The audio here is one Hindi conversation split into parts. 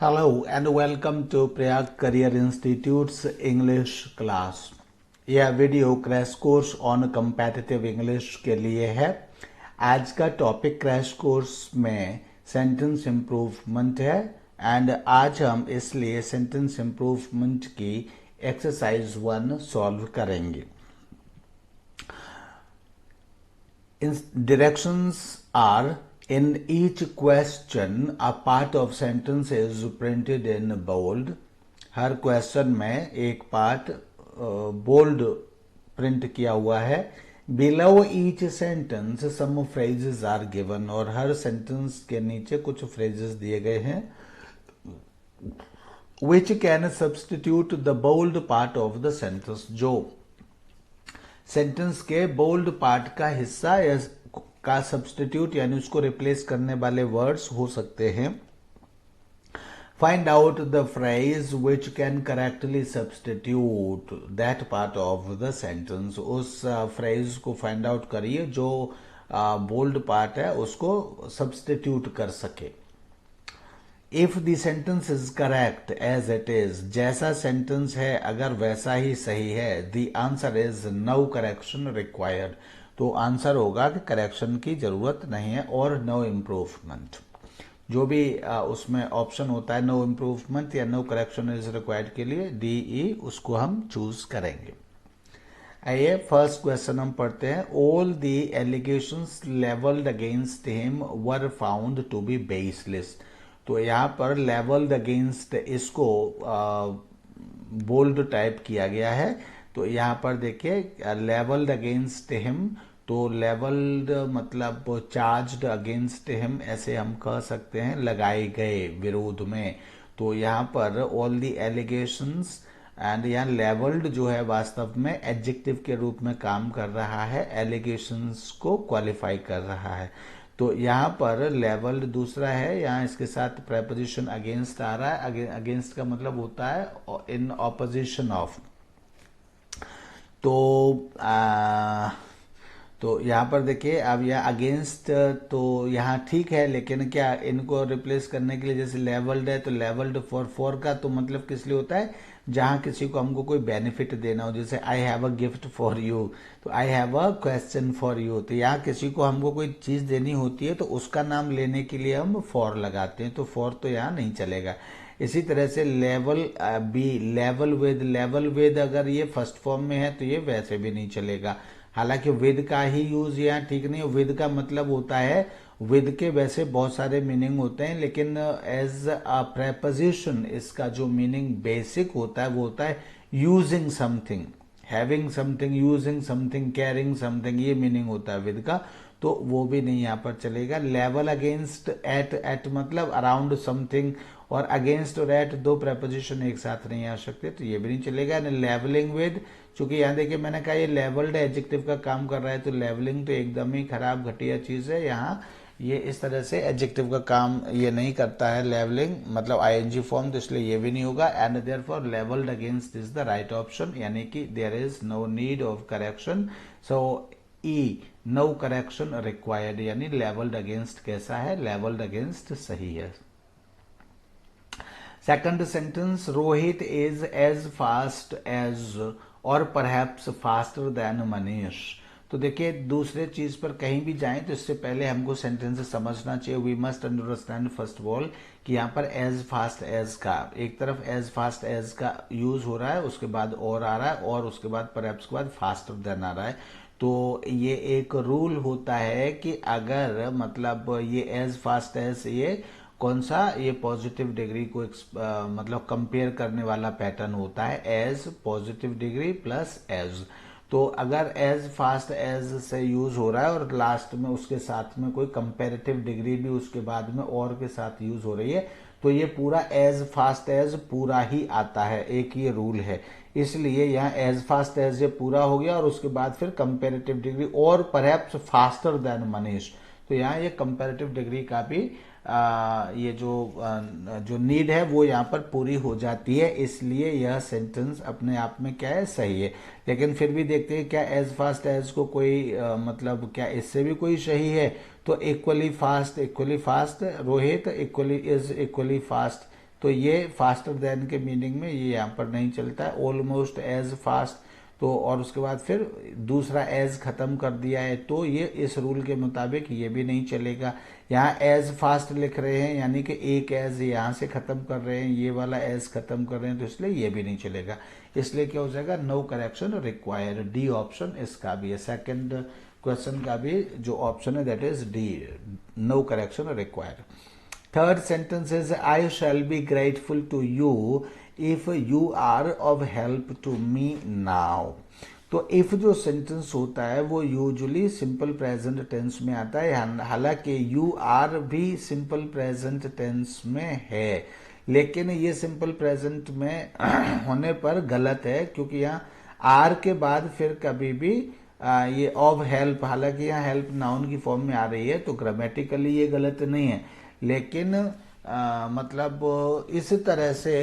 Hello and welcome to Prayag Career Institute's English class। यह video crash course on competitive English के लिए है। आज का टॉपिक क्रैश कोर्स में सेंटेंस इम्प्रूवमेंट है एंड आज हम इसलिए सेंटेंस इम्प्रूवमेंट की एक्सरसाइज 1 सॉल्व करेंगे। Directions are in each question a part of sentence is printed in bold। हर क्वेश्चन में एक पार्ट बोल्ड प्रिंट किया हुआ है। Below each sentence some phrases are given, और हर सेंटेंस के नीचे कुछ फ्रेजेस दिए गए हैं which can substitute the bold part of the sentence. जो सेंटेंस के बोल्ड पार्ट का हिस्सा या का सब्सटीट्यूट यानी उसको रिप्लेस करने वाले वर्ड्स हो सकते हैं। Find out the phrase which can correctly substitute that part of the sentence. उस फ्रेज को फाइंड आउट करिए जो बोल्ड पार्ट है उसको सब्सटीट्यूट कर सके। If the sentence is correct as it is, जैसा सेंटेंस है अगर वैसा ही सही है, the answer is no correction required. तो आंसर होगा कि करेक्शन की जरूरत नहीं है और नो इम्प्रूवमेंट। जो भी उसमें ऑप्शन होता है नो इम्प्रूवमेंट या नो करेक्शन इज रिक्वायर्ड के लिए DE उसको हम चूज करेंगे। आइए फर्स्ट क्वेश्चन हम पढ़ते हैं। All the allegations levelled against him were found to be baseless. तो यहाँ पर लेवल्ड अगेंस्ट इसको बोल्ड टाइप किया गया है। तो यहाँ पर देखिए लेवल्ड अगेंस्ट हिम, तो लेवल्ड मतलब चार्ज्ड अगेंस्ट हिम ऐसे हम कह सकते हैं, लगाए गए विरोध में। तो यहाँ पर ऑल द एलिगेशंस एंड यहाँ लेवल्ड जो है वास्तव में एडजेक्टिव के रूप में काम कर रहा है, एलिगेशंस को क्वालिफाई कर रहा है। तो यहाँ पर लेवल्ड दूसरा है, यहाँ इसके साथ प्रेपोजिशन अगेंस्ट आ रहा है। अगेंस्ट का मतलब होता है इन ऑपोजिशन ऑफ। तो यहाँ पर देखिए अब यह अगेंस्ट, तो यहाँ ठीक है, लेकिन क्या इनको रिप्लेस करने के लिए जैसे लेवल्ड है तो लेवल्ड फॉर का तो मतलब किस लिए होता है, जहां किसी को हमको कोई बेनिफिट देना हो। जैसे I have a gift for you, तो I have a question for you. तो यहाँ किसी को हमको कोई चीज देनी होती है तो उसका नाम लेने के लिए हम फॉर लगाते हैं, तो फॉर तो यहाँ नहीं चलेगा। इसी तरह से लेवल बी लेवल विद अगर ये फर्स्ट फॉर्म में है तो ये वैसे भी नहीं चलेगा। हालांकि विद का ही यूज यहाँ ठीक नहीं। विद का मतलब होता है, विद के वैसे बहुत सारे मीनिंग होते हैं, लेकिन एज अ प्रेपोजिशन इसका जो मीनिंग बेसिक होता है वो होता है using something, having something, using something, carrying something, ये मीनिंग होता है विद का। तो वो भी नहीं यहाँ पर चलेगा। लेवल अगेंस्ट एट मतलब अराउंड समथिंग, और अगेंस्ट और एट दो प्रेपोजिशन एक साथ नहीं आ सकते, तो ये भी नहीं चलेगा। लेवलिंग विद, चूंकि यहाँ देखिए मैंने कहा ये लेवल्ड एडजेक्टिव का काम कर रहा है, तो लेवलिंग तो एकदम ही खराब घटिया चीज है। यहाँ ये इस तरह से एडजेक्टिव का काम ये नहीं करता है लेवलिंग, मतलब ING फॉर्म, तो इसलिए ये भी नहीं होगा। And therefore levelled against is the right option, यानी कि there is no need of correction. So E no correction required, यानी लेवल्ड अगेंस्ट कैसा है, लेवल्ड अगेंस्ट सही है। Second sentence, Rohit is as fast as or perhaps faster than Manish. तो देखिए दूसरे चीज पर कहीं भी जाएं तो इससे पहले हमको सेंटेंस समझना चाहिए। We must understand first of all कि यहाँ पर एज फास्ट एज का एक तरफ एज फास्ट एज का यूज हो रहा है, उसके बाद और आ रहा है, और उसके बाद परहैप्स के बाद फास्टर देन आ रहा है। तो ये एक रूल होता है कि अगर मतलब ये एज फास्ट एज, ये कौन सा, ये पॉजिटिव डिग्री को मतलब कंपेयर करने वाला पैटर्न होता है, as positive degree plus as. तो अगर एज फास्ट एज से यूज हो रहा है और लास्ट में उसके साथ में कोई कंपेरेटिव डिग्री भी उसके बाद में और के साथ यूज हो रही है, तो ये पूरा एज फास्ट एज पूरा ही आता है, एक ये रूल है। इसलिए यहाँ एज फास्ट एज ये पूरा हो गया और उसके बाद फिर कंपेरेटिव डिग्री और परहैप्स फास्टर देन मनीष। तो यहाँ ये कंपेरेटिव डिग्री का भी ये जो नीड है वो यहाँ पर पूरी हो जाती है, इसलिए यह सेंटेंस अपने आप में क्या है, सही है। लेकिन फिर भी देखते हैं क्या एज फास्ट एज को कोई मतलब क्या इससे भी कोई सही है। तो equally fast Rohit equally fast तो ये फास्टर देन के मीनिंग में ये यहाँ पर नहीं चलता है। ऑलमोस्ट एज फास्ट, तो और उसके बाद फिर दूसरा एज खत्म कर दिया है, तो ये इस रूल के मुताबिक ये भी नहीं चलेगा। यहाँ एज फास्ट लिख रहे हैं यानी कि एक एज यहाँ से खत्म कर रहे हैं, ये वाला एज खत्म कर रहे हैं, तो इसलिए ये भी नहीं चलेगा। इसलिए क्या हो जाएगा, no correction required. D option इसका भी है, सेकंड क्वेश्चन का भी जो ऑप्शन है that is D, no correction required. Third sentence is I shall be grateful to you if you are of help to me now. तो इफ जो सेंटेंस होता है वो यूजुअली सिंपल प्रेजेंट टेंस में आता है, हालांकि यू आर भी सिंपल प्रेजेंट टेंस में है, लेकिन ये सिंपल प्रेजेंट में होने पर गलत है, क्योंकि यहाँ आर के बाद फिर कभी भी ये ऑफ हेल्प, हालांकि यहाँ हेल्प नाउन की फॉर्म में आ रही है, तो ग्रामेटिकली ये गलत नहीं है, लेकिन मतलब इस तरह से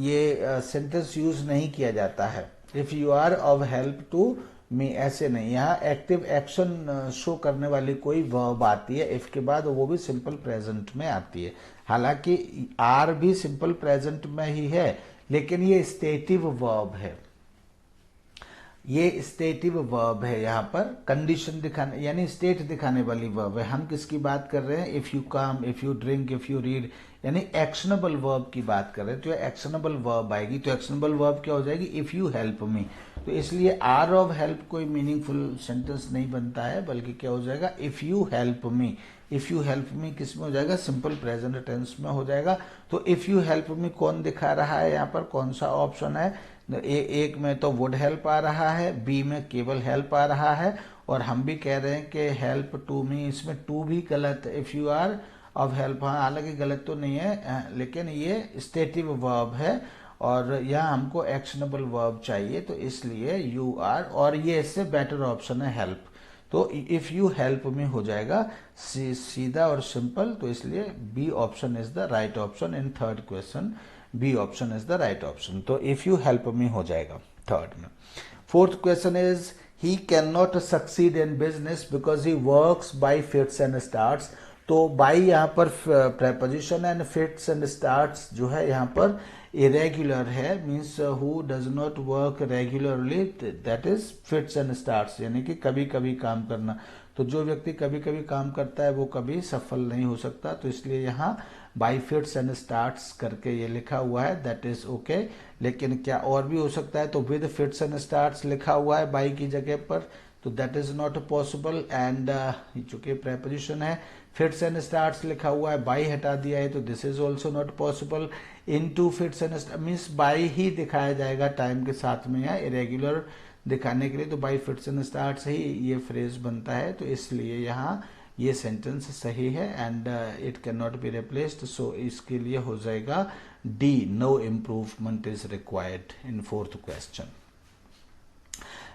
ये सेंटेंस यूज नहीं किया जाता है। If you are of help to me, ऐसे नहीं। यहाँ एक्टिव एक्शन शो करने वाली कोई वर्ब आती है इफ के बाद, वो भी सिंपल प्रेजेंट में आती है। हालांकि आर भी सिंपल प्रेजेंट में ही है, लेकिन ये स्टेटिव वर्ब है, ये स्टेटिव वर्ब है। यहाँ पर कंडीशन दिखाने यानी स्टेट दिखाने वाली वर्ब है। हम किसकी बात कर रहे हैं, if you come, if you drink, if you read, यानी एक्शनेबल वर्ब की बात कर रहे हैं, तो एक्शनेबल वर्ब आएगी। तो एक्शनेबल वर्ब क्या हो जाएगी, इफ यू हेल्प मी। तो इसलिए आर ऑफ हेल्प कोई मीनिंगफुल सेंटेंस नहीं बनता है, बल्कि क्या हो जाएगा, if you help me. If you help मी किस में हो जाएगा, सिंपल प्रेजेंट टेंस में हो जाएगा। तो इफ यू हेल्प मी कौन दिखा रहा है यहाँ पर, कौन सा ऑप्शन है, एक में तो वुड हेल्प आ रहा है, बी में केवल हेल्प आ रहा है, और हम भी कह रहे हैं कि हेल्प टू मी, इसमें टू भी गलत है। If you are of help, हाँ हालांकि गलत तो नहीं है, लेकिन ये स्टेटिव वर्ब है और यहाँ हमको एक्शनेबल वर्ब चाहिए, तो इसलिए यू आर, और ये इससे बेटर ऑप्शन है हेल्प। तो इफ यू हेल्प में हो जाएगा सीधा और सिंपल, तो इसलिए B option is the right option in third question. B option is the right option, तो इफ यू हेल्प मी हो जाएगा थर्ड में। Fourth question is he can not succeed in business because he works by fits and starts. तो बाई यहाँ पर preposition and fits and starts जो है यहाँ पर इरेग्युलर है, means who does not work regularly, that is fits and starts, यानी कि कभी कभी काम करना। तो जो व्यक्ति कभी कभी काम करता है वो कभी सफल नहीं हो सकता, तो इसलिए यहाँ बाई फिट्स एंड स्टार्ट्स करके ये लिखा हुआ है, दैट इज ओके। लेकिन क्या और भी हो सकता है, तो विद फिट्स एंड स्टार्ट्स लिखा हुआ है बाई की जगह पर, तो that is not possible. And चूंकि प्रेपोजिशन है, फिट्स एंड स्टार्ट्स लिखा हुआ है, बाई हटा दिया है, तो this is also not possible. Into fits and means by ही दिखाया जाएगा टाइम के साथ में, या इरेग्युलर दिखाने के लिए, तो बाई फिट्स एंड स्टार्ट्स ही ये फ्रेज बनता है, तो इसलिए यहाँ ये सेंटेंस सही है and it can not be replaced. So इसके लिए हो जाएगा D, no improvement is required in fourth question.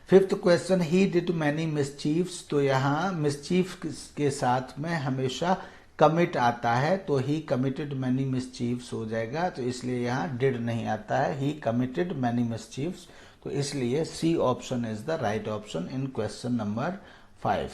Fifth question, he did many mischiefs. तो यहाँ मिसचीफ के साथ में हमेशा कमिट आता है, तो ही कमिटेड मैनी मिसचीफ्स हो जाएगा, तो इसलिए यहाँ डिड नहीं आता है, ही कमिटेड मैनी मिसचीफ्स, तो इसलिए C option is the right option in question number 5।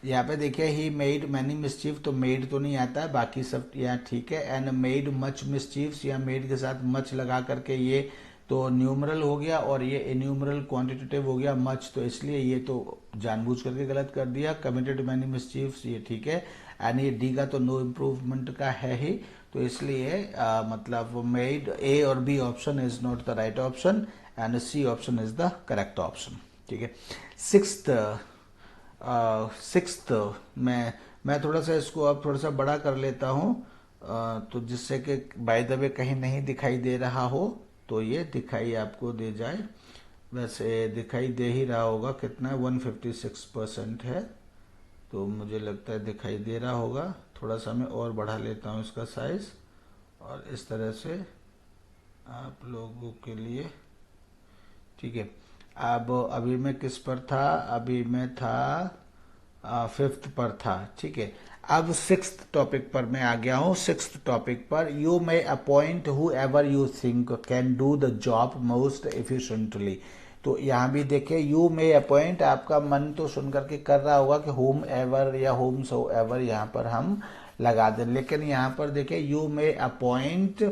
यहाँ पे देखिए ही मेड मैनी मिसचीफ, तो मेड तो नहीं आता है, बाकी सब यहाँ ठीक है। एंड मेड मच मिसचीफ्स, या मेड के साथ मच लगा करके ये तो न्यूमरल हो गया और ये इन्यूमरल क्वांटिटेटिव हो गया मच, तो इसलिए ये तो जानबूझ करके गलत कर दिया। कमिटेड मैनी मिसचीफ्स ये ठीक है, एंड ये डी का तो नो इम्प्रूवमेंट का है ही, तो इसलिए मतलब मेड, ए और B option is not the right option and C option is the correct option, ठीक है। सिक्स्थ मैं थोड़ा सा इसको अब थोड़ा सा बड़ा कर लेता हूँ, तो जिससे कि बाय द वे कहीं नहीं दिखाई दे रहा हो तो ये दिखाई आपको दे जाए। वैसे दिखाई दे ही रहा होगा, कितना 156% है, तो मुझे लगता है दिखाई दे रहा होगा। थोड़ा सा मैं और बढ़ा लेता हूँ इसका साइज, और इस तरह से आप लोगों के लिए, ठीक है। अब अभी मैं किस पर था, अभी मैं था फिफ्थ पर था, ठीक है। अब सिक्स्थ टॉपिक पर मैं आ गया हूँ। सिक्स्थ टॉपिक पर, you may appoint whoever you think can do the job most efficiently. तो यहाँ भी देखिए यू मे अपॉइंट, आपका मन तो सुन करके कर रहा होगा कि होम एवर या होम सो एवर यहाँ पर हम लगा दें। लेकिन यहाँ पर देखिए यू मे अपॉइंट,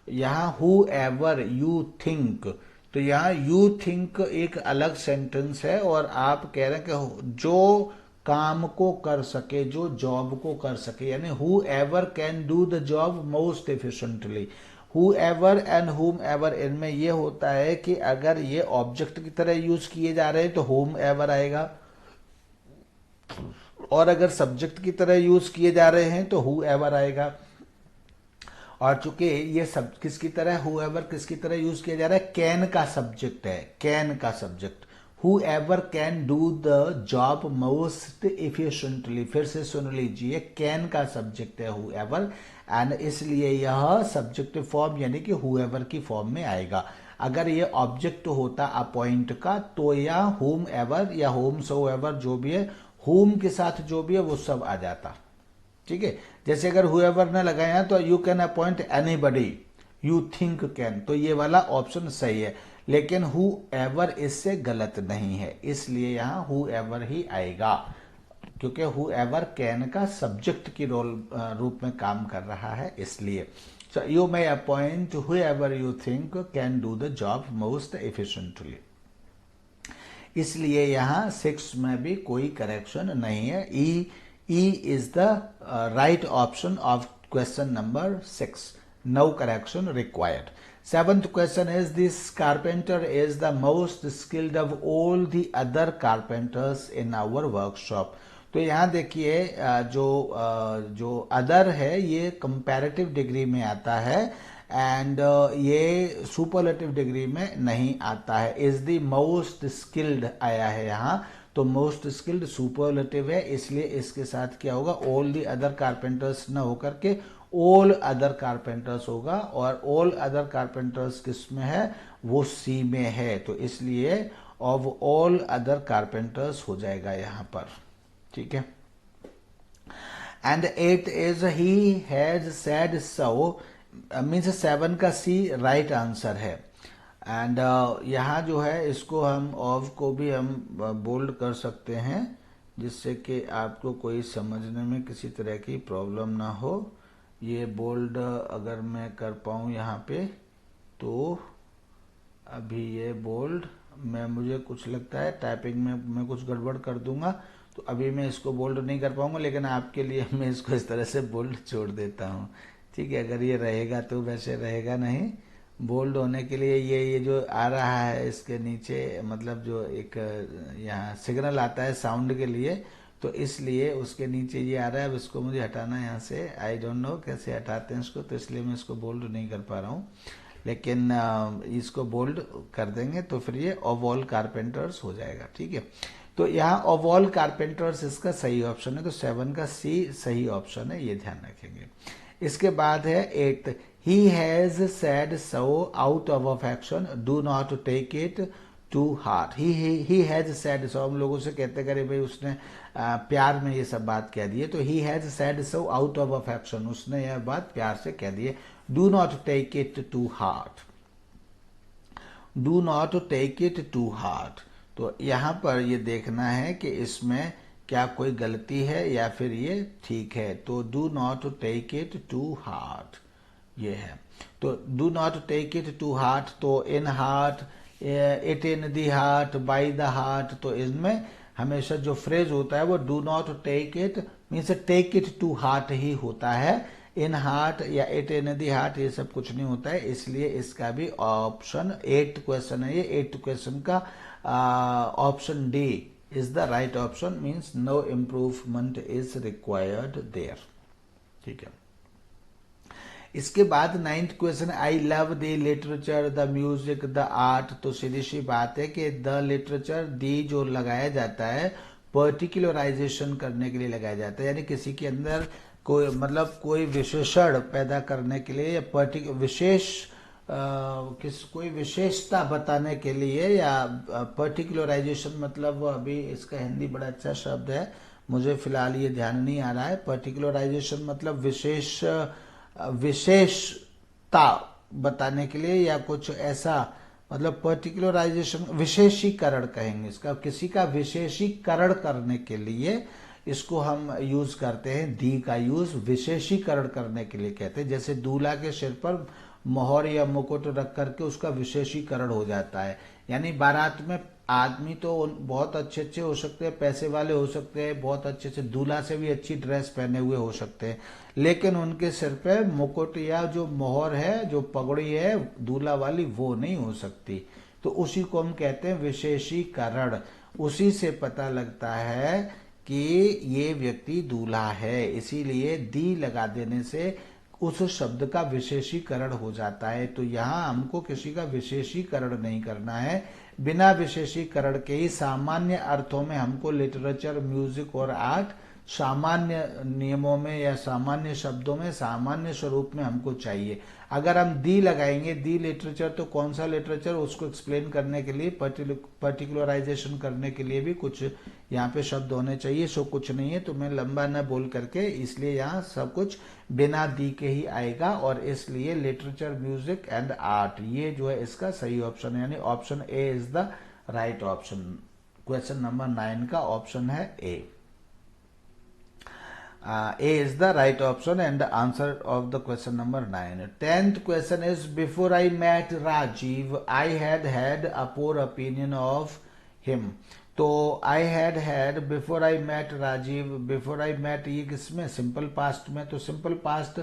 यहाँ हु एवर यू थिंक, तो यहाँ यू थिंक एक अलग सेंटेंस है और आप कह रहे हैं कि जो काम को कर सके, जो जॉब को कर सके, यानी who ever can do the job most efficiently. Who ever and हुम एवर, इनमें ये होता है कि अगर ये ऑब्जेक्ट की तरह यूज किए जा रहे हैं तो हुम एवर आएगा, और अगर सब्जेक्ट की तरह यूज किए जा रहे हैं तो हु एवर आएगा। और चूंकि ये सब किसकी तरह, हुएवर किसकी तरह यूज किया जा रहा है, कैन का सब्जेक्ट है, कैन का subject. Whoever can do the job most efficiently, फिर से सुन लीजिए, कैन का सब्जेक्ट है हुएवर, एंड इसलिए यह सब्जेक्टिव फॉर्म यानी कि हुएवर की फॉर्म में आएगा। अगर ये ऑब्जेक्ट होता अपॉइंट का तो या हुम एवर या होम सो एवर जो भी है, हुम के साथ जो भी है वो सब आ जाता। ठीक है, जैसे अगर हुएवर ने लगाया तो you can appoint anybody, you think can, तो ये वाला ऑप्शन सही है। लेकिन हु एवर इससे गलत नहीं है, इसलिए यहां हु एवर ही आएगा, क्योंकि हु एवर कैन का सब्जेक्ट की रोल रूप में काम कर रहा है, इसलिए। So you may appoint whoever you think can do the job most efficiently, इसलिए यहां 6 में भी कोई करेक्शन नहीं है। E is the right option of question number 6. No correction required. 7th question is, this carpenter is the most skilled of all the other carpenters in our workshop. तो यहाँ देखिए जो अदर है ये कंपैरेटिव डिग्री में आता है, एंड ये सुपरलेटिव डिग्री में नहीं आता है। इज द मोस्ट स्किल्ड आया है यहाँ, तो मोस्ट स्किल्ड सुपरलेटिव है, इसलिए इसके साथ क्या होगा, ऑल दी अदर कारपेंटर्स न होकर के ऑल अदर कारपेंटर्स होगा, और ऑल अदर कारपेंटर्स किस में है, वो सी में है, तो इसलिए ऑफ ऑल अदर कारपेंटर्स हो जाएगा यहाँ पर। ठीक है, and 8 is he has said so, means 7 का सी राइट आंसर है। एंड यहाँ जो है इसको हम ऑफ को भी हम बोल्ड कर सकते हैं, जिससे कि आपको कोई समझने में किसी तरह की प्रॉब्लम ना हो। ये बोल्ड अगर मैं कर पाऊँ यहाँ पे, तो अभी ये बोल्ड मुझे कुछ लगता है टाइपिंग में मैं कुछ गड़बड़ कर दूंगा, तो अभी मैं इसको बोल्ड नहीं कर पाऊंगा, लेकिन आपके लिए मैं इसको इस तरह से बोल्ड छोड़ देता हूँ। ठीक है, अगर ये रहेगा तो, वैसे रहेगा नहीं। बोल्ड होने के लिए ये जो आ रहा है इसके नीचे, मतलब जो एक यहाँ सिग्नल आता है साउंड के लिए, तो इसलिए उसके नीचे ये आ रहा है। अब इसको मुझे हटाना है यहाँ से, आई डोंट नो कैसे हटाते हैं इसको, तो इसलिए मैं इसको बोल्ड नहीं कर पा रहा हूँ, लेकिन इसको बोल्ड कर देंगे तो फिर ये ऑफ ऑल कारपेंटर्स हो जाएगा। ठीक है, तो यहाँ ऑफ ऑल कारपेंटर्स इसका सही ऑप्शन है, तो 7 का सी सही ऑप्शन है, ये ध्यान रखेंगे। इसके बाद है 8, he has said so out of affection, do not take it to heart. he has said so, हम लोगों से कहते करे भाई उसने प्यार में ये सब बात कह दी है, तो he has said so out of affection, उसने यह बात प्यार से कह दी है। do not take it to heart, do not take it to heart, तो यहाँ पर ये देखना है कि इसमें क्या कोई गलती है या फिर ये ठीक है। तो do not take it to heart ये है, तो do not take it to heart, तो in heart, it in the heart, by the heart, तो इसमें हमेशा जो फ्रेज होता है वो do not take it means take it to heart ही होता है। इन हार्ट या इट इन दी हार्ट ये सब कुछ नहीं होता है, इसलिए इसका भी ऑप्शन 8 क्वेश्चन है, ये 8 क्वेश्चन का option D is the right option, means no improvement is required there। ठीक है, इसके बाद 9th question, I love the literature the music the art, तो सीधी सी बात है कि द लिटरेचर दी जो लगाया जाता है पर्टिकुलराइजेशन करने के लिए लगाया जाता है, यानी किसी के अंदर कोई मतलब कोई विशेषण पैदा करने के लिए या विशेष कोई विशेषता बताने के लिए, या पर्टिकुलराइजेशन मतलब अभी इसका हिंदी बड़ा अच्छा शब्द है, मुझे फिलहाल ये ध्यान नहीं आ रहा है। पर्टिकुलराइजेशन मतलब विशेषता बताने के लिए, या कुछ ऐसा मतलब पर्टिकुलराइजेशन विशेषीकरण कहेंगे इसका, किसी का विशेषीकरण करने के लिए इसको हम यूज करते हैं, दी का यूज विशेषीकरण करने के लिए कहते हैं। जैसे दूल्हा के सिर पर मोहर या मुकुट रख करके उसका विशेषीकरण हो जाता है। यानी बारात में आदमी तो बहुत अच्छे अच्छे हो सकते हैं, पैसे वाले हो सकते हैं, बहुत अच्छे से दूल्हा से भी अच्छी ड्रेस पहने हुए हो सकते हैं, लेकिन उनके सिर पे मुकुट या जो मोहर है, जो पगड़ी है दूल्हा वाली, वो नहीं हो सकती। तो उसी को हम कहते हैं विशेषीकरण। उसी से पता लगता है कि ये व्यक्ति दूल्हा है, इसीलिए दी लगा देने से उस शब्द का विशेषीकरण हो जाता है। तो यहाँ हमको किसी का विशेषीकरण नहीं करना है, बिना विशेषीकरण के ही सामान्य अर्थों में हमको लिटरेचर, म्यूजिक और आर्ट सामान्य नियमों में या सामान्य शब्दों में, सामान्य स्वरूप में हमको चाहिए। अगर हम दी लगाएंगे, दी लिटरेचर, तो कौन सा लिटरेचर, उसको एक्सप्लेन करने के लिए, पर्टिकुलराइजेशन करने के लिए भी कुछ यहाँ पे शब्द होने चाहिए। सो कुछ नहीं है, तो मैं लंबा न बोल करके, इसलिए यहाँ सब कुछ बिना दी के ही आएगा, और इसलिए लिटरेचर, म्यूजिक एंड आर्ट, ये जो है इसका सही ऑप्शन है, यानी option A is the right option. Question number 9 का ऑप्शन है ए। A is the right option and the answer of the question number 9. 10th question is, before I met Rajiv, I had a poor opinion of him. तो I had before I met Rajiv, before I met ये किसमें, सिंपल पास्ट में। तो सिंपल पास्ट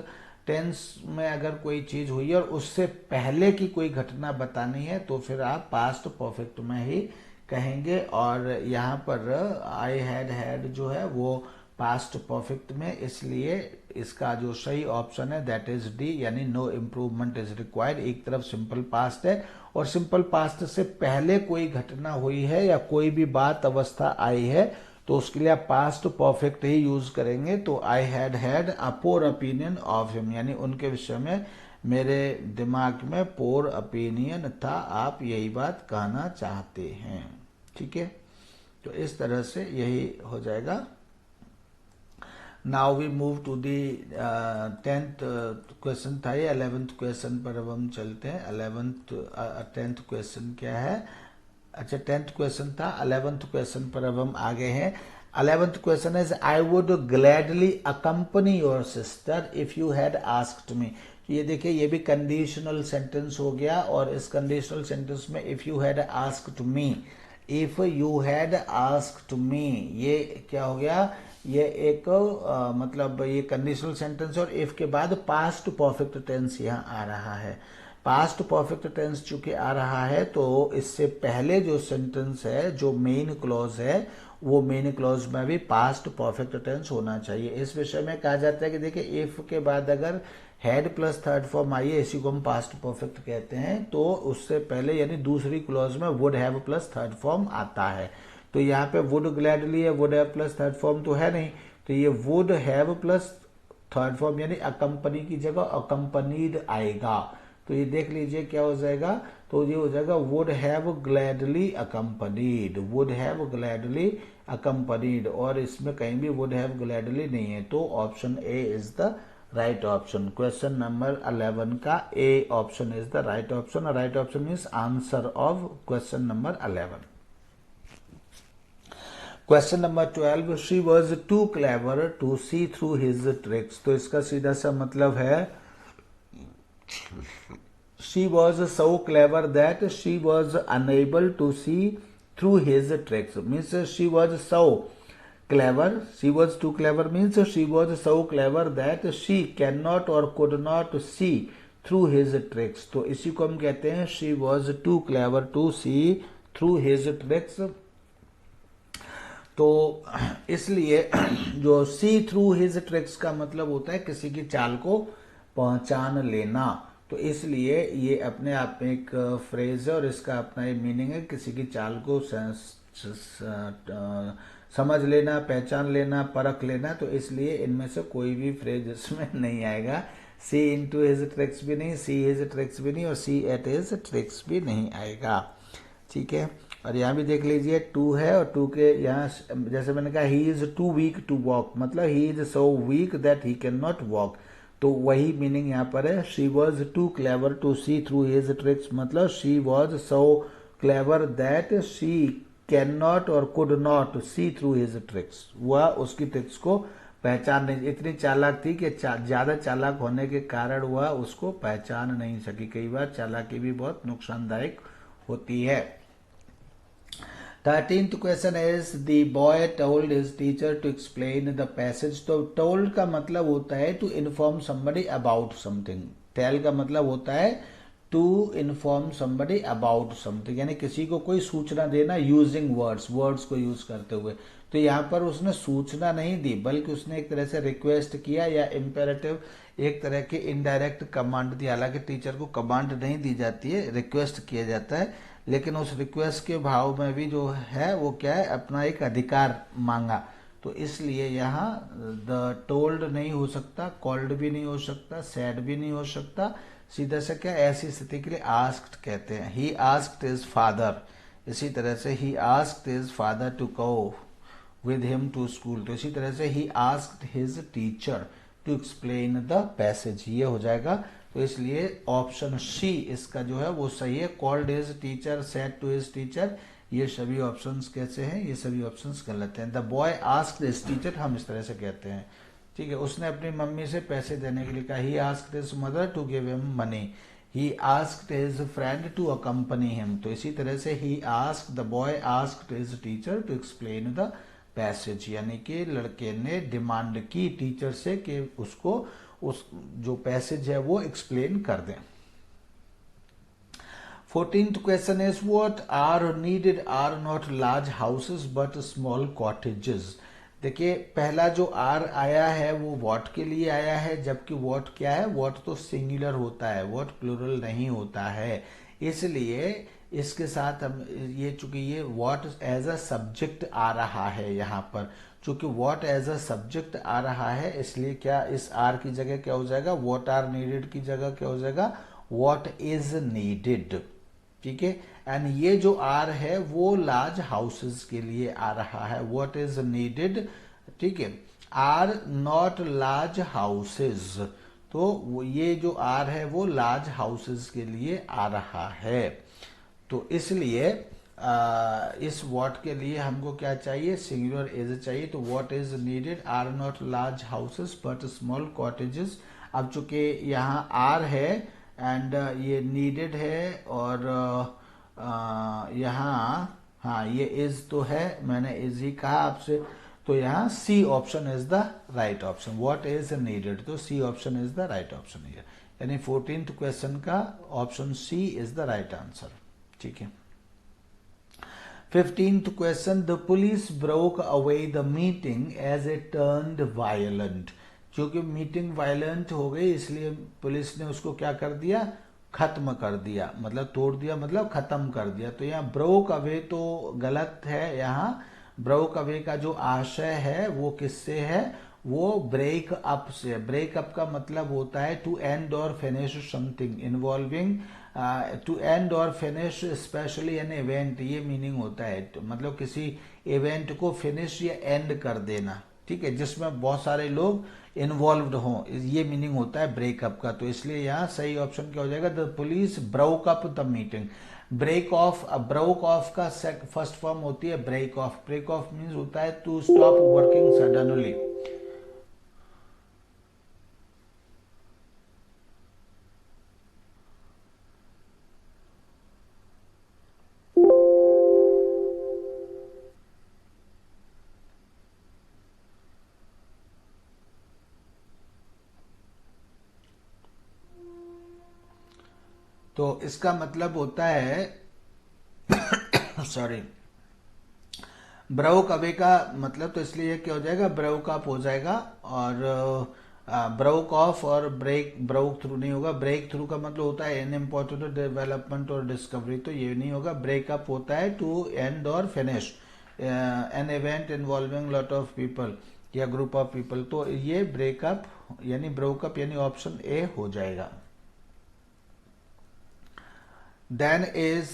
टेंस में अगर कोई चीज हुई और उससे पहले की कोई घटना बतानी है तो फिर आप पास्ट परफेक्ट में ही कहेंगे। और यहाँ पर I had जो है वो पास्ट परफेक्ट में, इसलिए इसका जो सही ऑप्शन है दैट इज डी, यानी नो इम्प्रूवमेंट इज रिक्वायर्ड। एक तरफ सिंपल पास्ट है और सिंपल पास्ट से पहले कोई घटना हुई है या कोई भी बात, अवस्था आई है, तो उसके लिए आप पास्ट परफेक्ट ही यूज करेंगे। तो I had a poor opinion of him, यानी उनके विषय में मेरे दिमाग में पोर ओपिनियन था, आप यही बात कहना चाहते हैं। ठीक है, तो इस तरह से यही हो जाएगा। Now we move to the 10th question था ये, 11th क्वेश्चन पर अब हम चलते हैं। 10th क्वेश्चन क्या है, अच्छा 10th क्वेश्चन था, 11th क्वेश्चन पर अब हम आगे हैं। 11th question is, I would gladly accompany your sister if you had asked me. ये देखिए, ये भी कंडीशनल सेंटेंस हो गया, और इस कंडीशनल सेंटेंस में if you had asked me, if you had asked me, ये क्या हो गया, ये एक मतलब ये कंडीशनल सेंटेंस और इफ के बाद पास्ट परफेक्ट टेंस यहाँ आ रहा है। पास्ट परफेक्ट टेंस चूंकि आ रहा है तो इससे पहले जो सेंटेंस है, जो मेन क्लॉज है, वो मेन क्लॉज में भी पास्ट परफेक्ट टेंस होना चाहिए। इस विषय में कहा जाता है कि देखिए, इफ के बाद अगर had plus third form I है, इसी को हम पास्ट परफेक्ट कहते हैं, तो उससे पहले यानी दूसरी क्लॉज में would have plus third form आता है। तो यहाँ पे वुड ग्लैडली है, would have plus third form तो है नहीं, तो ये would have plus third form यानी अकम्पनी की जगह अकम्पनीड आएगा। तो ये देख लीजिए क्या हो जाएगा, तो ये हो जाएगा would have gladly accompanied, would have gladly accompanied, और इसमें कहीं भी वुड हैव ग्लैडली नहीं है, तो option A is the right option. Question number 11 का A option is the right option. Right option means answer of question number 11। Question number 12, she was too clever to see through his tricks. तो इसका सीधा सा मतलब है, she was so clever that she was unable to see through his tricks. Means she was so clever, she was too clever means she was so clever that she can not और could not see through his tricks. तो इसी को हम कहते हैं she was too clever to see through his tricks. तो इसलिए जो सी थ्रू हिज ट्रिक्स का मतलब होता है किसी की चाल को पहचान लेना। तो इसलिए ये अपने आप में एक फ्रेज है और इसका अपना ये मीनिंग है, किसी की चाल को समझ लेना, पहचान लेना, परख लेना। तो इसलिए इनमें से कोई भी फ्रेज इसमें नहीं आएगा। सी इनटू हिज ट्रिक्स भी नहीं, सी हिज ट्रिक्स भी नहीं, और सी एट हिज ट्रिक्स भी नहीं आएगा। ठीक है, और यहाँ भी देख लीजिए 2 है और 2 के यहाँ जैसे मैंने कहा he is too weak to walk, मतलब he is so weak that he can not walk. तो वही मीनिंग यहाँ पर है। She was too clever to see through his tricks, मतलब she was so clever that she can not और could not see through his tricks, वह उसकी ट्रिक्स को पहचान नहीं, इतनी चालाक थी कि ज्यादा चालाक होने के कारण वह उसको पहचान नहीं सकी। कई बार चालाकी भी बहुत नुकसानदायक होती है। 13th question is the boy told his teacher to explain the passage। तो told का मतलब होता है to inform somebody about something। tell का मतलब होता है to inform somebody about something, यानी किसी को कोई सूचना देना using words, words को यूज करते हुए। तो यहाँ पर उसने सूचना नहीं दी बल्कि उसने एक तरह से रिक्वेस्ट किया या इम्पेरेटिव, एक तरह के इनडायरेक्ट कमांड दी। हालांकि टीचर को कमांड नहीं दी जाती है, रिक्वेस्ट किया जाता है, लेकिन उस रिक्वेस्ट के भाव में भी जो है वो क्या है, अपना एक अधिकार मांगा। तो इसलिए यहाँ द टोल्ड नहीं हो सकता, कॉल्ड भी नहीं हो सकता, सैड भी नहीं हो सकता, सीधा से क्या ऐसी स्थिति के लिए आस्क्ड कहते हैं। ही आस्क्ड हिज फादर, इसी तरह से ही asked his father to go with him to school। तो इसी तरह से he asked his teacher to explain the passage, ये हो जाएगा। तो इसलिए ऑप्शन सी इसका जो है वो सही है। called his teacher, said to his teacher, ये सभी ऑप्शंस कैसे हैं, ये सभी ऑप्शंस गलत हैं। the boy asked his teacher हम इस तरह से कहते हैं, ठीक है। उसने अपनी मम्मी से पैसे देने के लिए कहा। he asked his mother to give him money, he asked his friend to accompany him। तो इसी तरह से he asked, the boy asked his teacher to explain the passage, यानी कि लड़के ने डिमांड की टीचर से कि उसको उस जो पैसेज है वो एक्सप्लेन कर दें। 14th question is what are needed are not large houses but small cottages. देखिए पहला जो आर आया है वो व्हाट के लिए आया है, जबकि व्हाट क्या है, व्हाट तो सिंगुलर होता है, व्हाट प्लूरल नहीं होता है। इसलिए इसके साथ हम ये, चूंकि ये व्हाट एज अ सब्जेक्ट आ रहा है यहाँ पर, चूंकि व्हाट एज अ सब्जेक्ट आ रहा है इसलिए क्या इस आर की जगह क्या हो जाएगा, व्हाट आर नीडेड की जगह क्या हो जाएगा, व्हाट इज नीडेड, ठीक है। एंड ये जो आर है वो लार्ज हाउसेस के लिए आ रहा है, व्हाट इज नीडेड, ठीक है, आर नॉट लार्ज हाउसेस। तो ये जो आर है वो लार्ज हाउसेस के लिए आ रहा है। तो इसलिए इस व्हाट के लिए हमको क्या चाहिए, सिंगुलर इज चाहिए। तो what is needed are not large houses but small cottages. अब चूंकि यहाँ आर है एंड ये नीडेड है और यहाँ हाँ ये इज तो है, मैंने इज ही कहा आपसे, तो यहाँ C option is the right option, what is needed. तो C option is the right option है, यानी 14th क्वेश्चन का option C is the right answer, ठीक है। 15th question the police broke away the meeting as a turned violent. क्योंकि मीटिंग वायलेंट हो गई इसलिए पुलिस ने उसको क्या कर दिया, खत्म कर दिया, मतलब तोड़ दिया, मतलब खत्म कर दिया। तो यहाँ ब्रोक अवे तो गलत है। यहाँ ब्रोक अवे का जो आशय है वो किससे है, वो ब्रेक अप से। ब्रेक अप का मतलब होता है to end or finish something involving, to end or finish specially an event, ये मीनिंग होता है। तो मतलब किसी इवेंट को फिनिश या एंड कर देना, ठीक है, जिसमें बहुत सारे लोग इन्वॉल्व्ड हों, ये मीनिंग होता है ब्रेकअप का। तो इसलिए यहाँ सही ऑप्शन क्या हो जाएगा, the police broke up the meeting. Break off, broke off का फर्स्ट फॉर्म होती है break off. Break off means होता है टू स्टॉप वर्किंग सडनली। तो इसका मतलब होता है सॉरी, ब्रोक अवे का मतलब तो इसलिए क्या हो जाएगा, ब्रोक अप हो जाएगा। और ब्रोक ऑफ और ब्रेक, ब्रोक थ्रू नहीं होगा। ब्रेक थ्रू का मतलब होता है एन इम्पोर्टेंट डेवलपमेंट और डिस्कवरी, तो ये नहीं होगा। ब्रेकअप होता है to end or finish an event involving lot of people या ग्रुप ऑफ पीपल। तो ये ब्रेकअप यानी ब्रोकअप यानी ऑप्शन ए हो जाएगा। Then is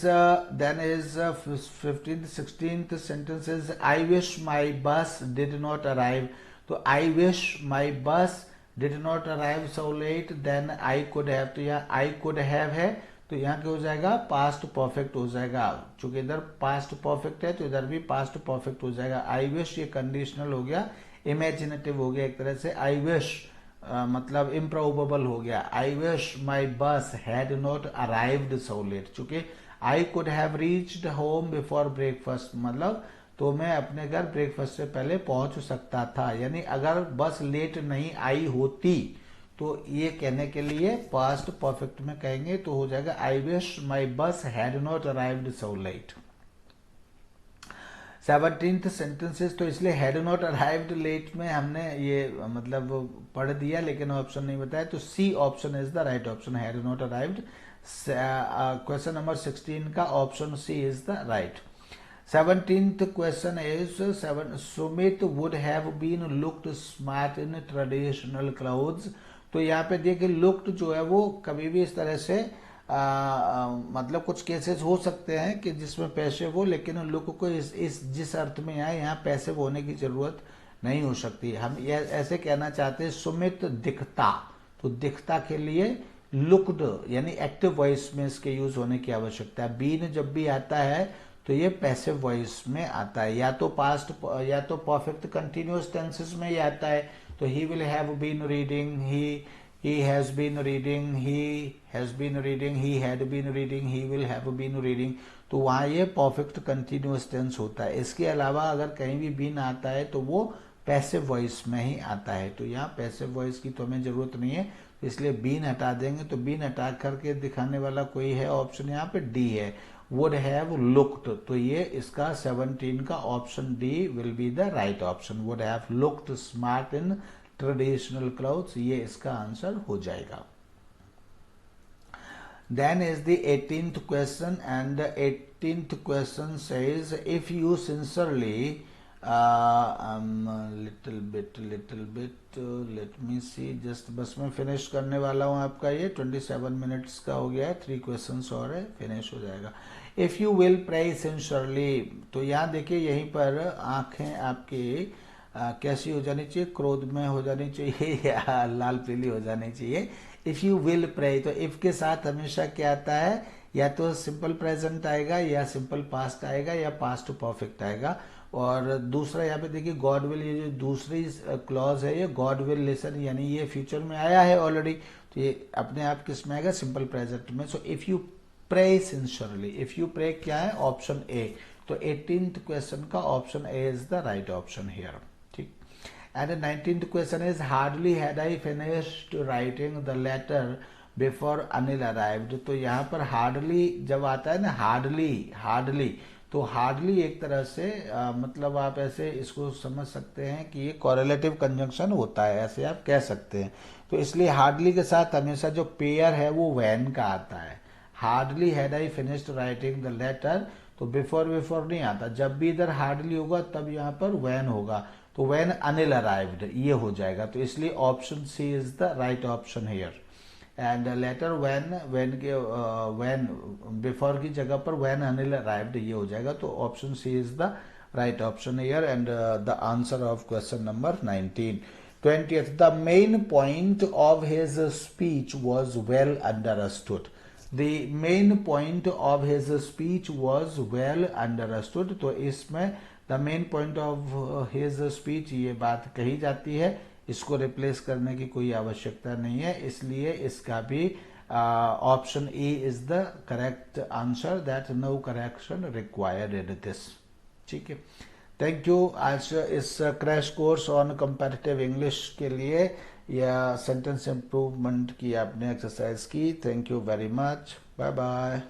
15th 16th sentences, I wish my bus did not arrive। तो I wish my bus did not arrive so late then I could have, तो यहाँ I could have है तो यहाँ क्या हो जाएगा, पास्ट परफेक्ट हो जाएगा। चूंकि इधर पास्ट परफेक्ट है तो इधर भी पास्ट परफेक्ट हो जाएगा। आई विश ये कंडीशनल हो गया, इमेजिनेटिव हो गया एक तरह से। आई विश मतलब इम्प्रोबेबल हो गया। आई wish my bus had not arrived so late. चूंकि I could have reached home before breakfast, मतलब तो मैं अपने घर ब्रेकफास्ट से पहले पहुंच सकता था। यानी अगर बस लेट नहीं आई होती तो ये कहने के लिए पास्ट परफेक्ट में कहेंगे तो हो जाएगा आई wish my bus had not arrived so late. 17th sentences, तो इसलिए हैड नॉट अराइव्ड लेट में हमने ये मतलब पढ़ दिया लेकिन ऑप्शन नहीं बताया, तो C option is the right option, had not arrived. Question number 16 का option C is the right. 17th question is Sumit would have been looked smart in traditional clothes. तो यहाँ पे देखिए लुक्ड जो है वो कभी भी इस तरह से मतलब कुछ केसेस हो सकते हैं कि जिसमें पैसिव हो, लेकिन लुक को इस जिस अर्थ में आए यहाँ पैसिव होने की जरूरत नहीं हो सकती। हम ये ऐसे कहना चाहते हैं सुमित दिखता, तो दिखता के लिए लुक्ड यानी एक्टिव वॉइस में इसके यूज होने की आवश्यकता है। बीन जब भी आता है तो ये पैसिव वॉइस में आता है, या तो पास्ट या तो परफेक्ट कंटिन्यूअस टेंसेस में ही आता है। तो he will have been reading, he has been reading, he has been reading, he had been reading, he will have been reading। तो वहाँ ये परफेक्ट कंटिन्यूअस टेंस होता है। इसके अलावा अगर कहीं भी बीन आता है तो वो पैसिव वॉइस में ही आता है। तो यहाँ पैसिव वॉइस की तो हमें जरूरत नहीं है, इसलिए बीन हटा देंगे। तो बीन हटा करके दिखाने वाला कोई है ऑप्शन यहाँ पे डी है, वुड हैव लुक्ड। तो ये इसका 17 का option D will be the right option, would have looked smart in traditional clothes, ये इसका आंसर हो जाएगा। Then is the 18th question, and the 18th question says if you sincerely little bit let me see, just बस मैं फिनिश करने वाला हूँ आपका ये 27 मिनट्स का हो गया है, 3 क्वेश्चंस और है, फिनिश हो जाएगा। If you will pray sincerely, तो यहाँ देखिए यहीं पर आंखें आपकी कैसी हो जानी चाहिए, क्रोध में हो जानी चाहिए या लाल पीली हो जानी चाहिए। इफ यू विल प्रे, तो इफ के साथ हमेशा क्या आता है, या तो सिंपल प्रेजेंट आएगा या सिंपल पास्ट आएगा या पास्ट परफेक्ट आएगा। और दूसरा यहाँ पे देखिए गॉड विल, ये जो दूसरी क्लॉज है ये गॉड विल लिसन, यानी ये फ्यूचर में आया है ऑलरेडी, तो ये अपने आप किस में आएगा, सिंपल प्रेजेंट में। So if you pray sincerely, if you pray क्या है, ऑप्शन ए। तो 18th क्वेश्चन का option A is the right option here. And the 19th question is hardly had I finished writing the letter before Anil arrived। तो यहाँ पर hardly जब आता है ना, hardly तो hardly एक तरह से मतलब आप ऐसे इसको समझ सकते हैं कि ये correlative conjunction होता है, ऐसे आप कह सकते हैं। तो इसलिए hardly के साथ हमेशा जो पेयर है वो when का आता है। hardly had I finished writing the letter, तो before नहीं आता, जब भी इधर hardly होगा तब यहाँ पर when होगा, तो when अनिल अराइव्ड ये हो जाएगा। तो इसलिए option C is the right option here. And later when before की जगह पर when अनिल अराइव्ड ये हो जाएगा। तो option C is the right option here and the answer of question number 19। 20th, the main point of his speech was well understood। The main point of his speech was well understood। तो इसमें the main point of his speech ये बात कही जाती है, इसको रिप्लेस करने की कोई आवश्यकता नहीं है, इसलिए इसका भी option A is the correct answer, that no correction required in this. ठीक है, थैंक यू। आज इस crash course on comparative English के लिए या सेंटेंस इंप्रूवमेंट की आपने एक्सरसाइज की। Thank you very much, bye bye.